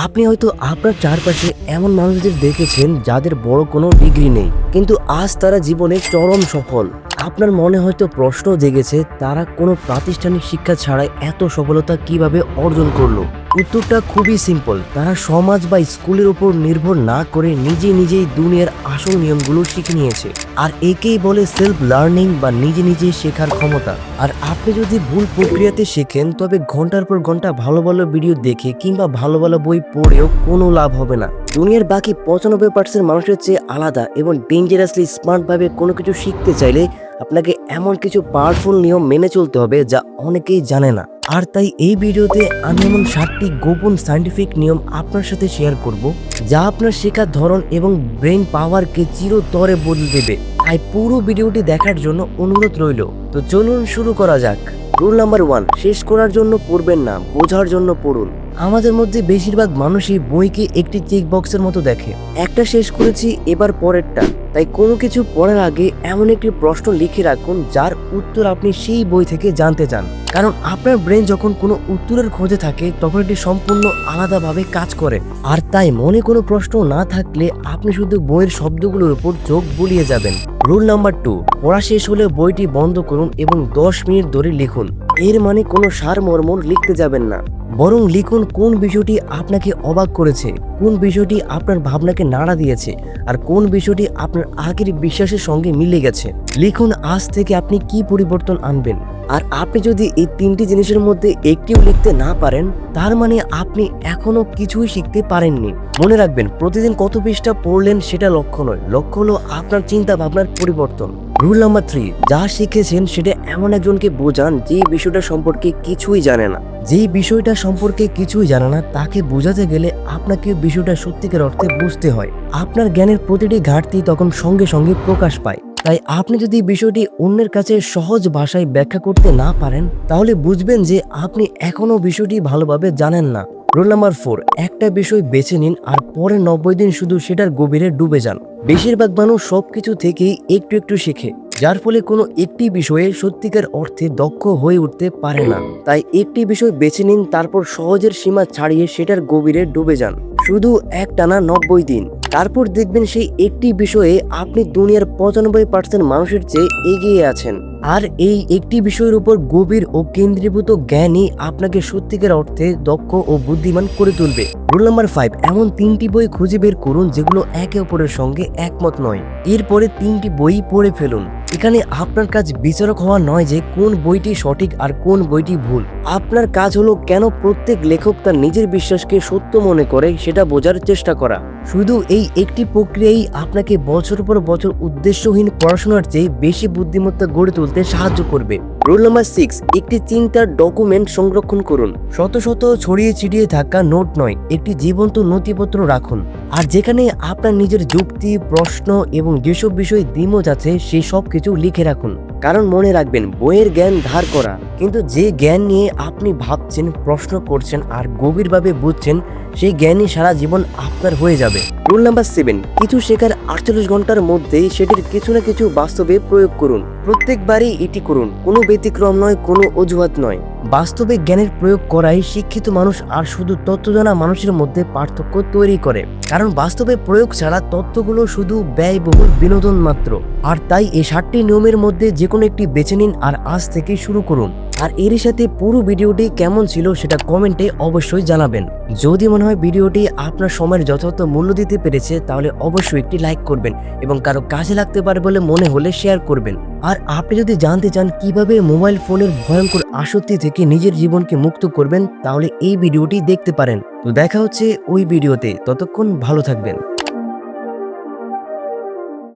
আপনি হয়তো আপনার চারপাশে এমন মানুষদের দেখেছেন যাদের বড় কোনো ডিগ্রি নেই, কিন্তু আজ তারা জীবনে চরম সফল। আপনার মনে হয়তো প্রশ্ন জেগেছে, তারা কোনো প্রাতিষ্ঠানিক শিক্ষা ছাড়াই এত সফলতা কিভাবে অর্জন করলো। উত্তরটা খুবই সিম্পল, তারা সমাজ বা স্কুলের উপর নির্ভর না করে নিজেই দুনিয়ার আসল নিয়মগুলো শিখে নিয়েছে। আর একেই বলে সেলফ লার্নিং বা নিজে শেখার ক্ষমতা। আর আপনি যদি ভুল প্রক্রিয়াতে শেখেন, তবে ঘন্টার পর ঘন্টা ভালো ভিডিও দেখে কিংবা ভালো বই পড়েও কোনো লাভ হবে না। দুনিয়ার বাকি 95% মানুষের চেয়ে আলাদা এবং ডেঞ্জারাসলি স্মার্টভাবে কোনো কিছু শিখতে চাইলে আপনাকে এমন কিছু পাওয়ারফুল নিয়ম মেনে চলতে হবে যা অনেকেই জানে না। আর তাই এই ভিডিওতে আমি এমন 7টি গোপন সায়েন্টিফিক নিয়ম আপনার সাথে শেয়ার করব, যা আপনার শেখার ধরন এবং ব্রেন পাওয়ারকে চিরতরে বদলে দেবে। তাই পুরো ভিডিওটি দেখার জন্য অনুরোধ রইল। তো চলুন শুরু করা যাক। রুল নাম্বার 1, শেষ করার জন্য পড়বেন না, বোঝার জন্য পড়ুন। আমাদের মধ্যে বেশিরভাগ মানুষই বইকে একটি চেক বক্সের মতো দেখে। একটা শেষ করেছি, এবার পরেরটা। তাই কোনো কিছু পড়ার আগে এমন একটি প্রশ্ন লিখে রাখুন যার উত্তর আপনি সেই বই থেকে জানতে চান। কারণ আপনার ব্রেন যখন কোনো উত্তরের খোঁজে থাকে, তখন এটি সম্পূর্ণ আলাদাভাবে কাজ করে। আর তাই মনে কোনো প্রশ্ন না থাকলে আপনি শুধু বইয়ের শব্দগুলোর উপর চোখ বুলিয়ে যাবেন। রুল নাম্বার 2, পড়া শেষ হলে বইটি বন্ধ করুন এবং 10 মিনিট ধরে লিখুন। এর মানে কোনো সারমর্ম লিখতে যাবেন না, বরং লিখুন কোন বিষয়টি আপনাকে অবাক করেছে, কোন বিষয়টি আপনার ভাবনাকে নাড়া দিয়েছে, আর কোন বিষয়টি আপনার আগের বিশ্বাসের সঙ্গে মিলে গেছে। লিখুন আজ থেকে আপনি কি পরিবর্তন আনবেন। আর আপনি যদি এই 3টি জিনিসের মধ্যে একটিও লিখতে না পারেন, তার মানে আপনি এখনো কিছুই শিখতে পারেননি। মনে রাখবেন, প্রতিদিন কত পৃষ্ঠা পড়লেন সেটা লক্ষ্য নয়, লক্ষ্য হলো আপনার চিন্তা ভাবনার পরিবর্তন। রুল নাম্বার 3, যা শিখেছেন সেটা এমন একজনকে বোঝান যে বিষয়টা সম্পর্কে কিছুই জানে না। যেই বিষয়টা সম্পর্কে কিছুই জানে না তাকে বোঝাতে গেলে আপনাকে বিষয়টা সত্যিকার অর্থে বুঝতে হয়। আপনার জ্ঞানের প্রতিটি ঘাটতি তখন সঙ্গে সঙ্গে প্রকাশ পায়। তাই আপনি যদি বিষয়টি অন্যের কাছে সহজ ভাষায় ব্যাখ্যা করতে না পারেন, তাহলে বুঝবেন যে আপনি এখনো বিষয়টি ভালোভাবে জানেন না। রুল নাম্বার 4, একটা বিষয় বেছে নিন আর পরে 90 দিন শুধু সেটার গভীরে ডুবে যান। বেশিরভাগ মানুষ সবকিছু থেকেই একটু শেখে, যার ফলে কোনো একটি বিষয়ে সত্যিকার অর্থে দক্ষ হয়ে উঠতে পারে না। তাই একটি বিষয় বেছে নিন, তারপর সহজের সীমা ছাড়িয়ে সেটার গভীরে ডুবে যান, শুধু একটানা 90 দিন। তারপর দেখবেন সেই একটি বিষয়ে আপনি দুনিয়ার 95% মানুষের চেয়ে এগিয়ে আছেন। আর এই একটি বিষয়ের উপর গভীর ও কেন্দ্রীভূত জ্ঞানই আপনাকে সত্যিকার অর্থে দক্ষ ও বুদ্ধিমান করে তুলবে। রুল নাম্বার 5, এমন 3টি বই খুঁজে বের করুন যেগুলো একে অপরের সঙ্গে একমত নয়। এরপরে 3টি বই পড়ে ফেলুন। এখানে আপনার কাজ বিচারক হওয়া নয় যে কোন বইটি সঠিক আর কোন বইটি ভুল। আপনার কাজ হলো কেন প্রত্যেক লেখক তার নিজের বিশ্বাসকে সত্য মনে করে সেটা বোঝার চেষ্টা করা। শুধু এই একটি প্রক্রিয়াই আপনাকে বছর পর বছর উদ্দেশ্যহীন পড়াশোনার চেয়ে বেশি বুদ্ধিমত্তা গড়ে তুলতে সাহায্য করবে। রুল নাম্বার 6, একটি চিন্তার ডকুমেন্ট সংরক্ষণ করুন। শত ছড়িয়ে ছিটিয়ে থাকা নোট নয়, একটি জীবন্ত নথিপত্র রাখুন। আর যেখানে আপনার নিজের যুক্তি, প্রশ্ন এবং যেসব বিষয়ে দ্বিমত আছে সেই সব কিছু লিখে রাখুন। কারণ মনে রাখবেন, বইয়ের জ্ঞান ধার করা, কিন্তু যে জ্ঞান নিয়ে আপনি ভাবছেন, প্রশ্ন করছেন আর গভীরভাবে বুঝছেন, সেই জ্ঞানই সারা জীবন আপনার হয়ে যাবে। রুল নাম্বার 7, কিছু শেখার 48 ঘন্টার মধ্যেই সেটির কিছু না কিছু বাস্তবে প্রয়োগ করুন। প্রত্যেকবারই এটি করুন, কোনো ব্যতিক্রম নয়, কোনো অজুহাত নয়। বাস্তবে জ্ঞানের প্রয়োগ করাই শিক্ষিত মানুষ আর শুধু তথ্য জানা মানুষের মধ্যে পার্থক্য তৈরি করে। কারণ বাস্তবে প্রয়োগ ছাড়া তথ্যগুলো শুধু ব্যয়বহুল বিনোদন মাত্র। আর তাই এই 7টি নিয়মের মধ্যে যে কোনো একটি বেছে নিন আর আজ থেকে শুরু করুন। আর এরই সাথে পুরো ভিডিওটি কেমন ছিল সেটা কমেন্টে অবশ্যই জানাবেন। যদি মনে হয় ভিডিওটি আপনার সময়ের যথাযথ মূল্য দিতে পেরেছে, তাহলে অবশ্যই একটি লাইক করবেন এবং কারো কাজে লাগতে পারে বলে মনে হলে শেয়ার করবেন। আর আপনি যদি জানতে চান কিভাবে মোবাইল ফোনের ভয়ঙ্কর আসক্তি থেকে নিজের জীবনকে মুক্ত করবেন, তাহলে এই ভিডিওটি দেখতে পারেন। তো দেখা হচ্ছে ওই ভিডিওতে, ততক্ষণ ভালো থাকবেন।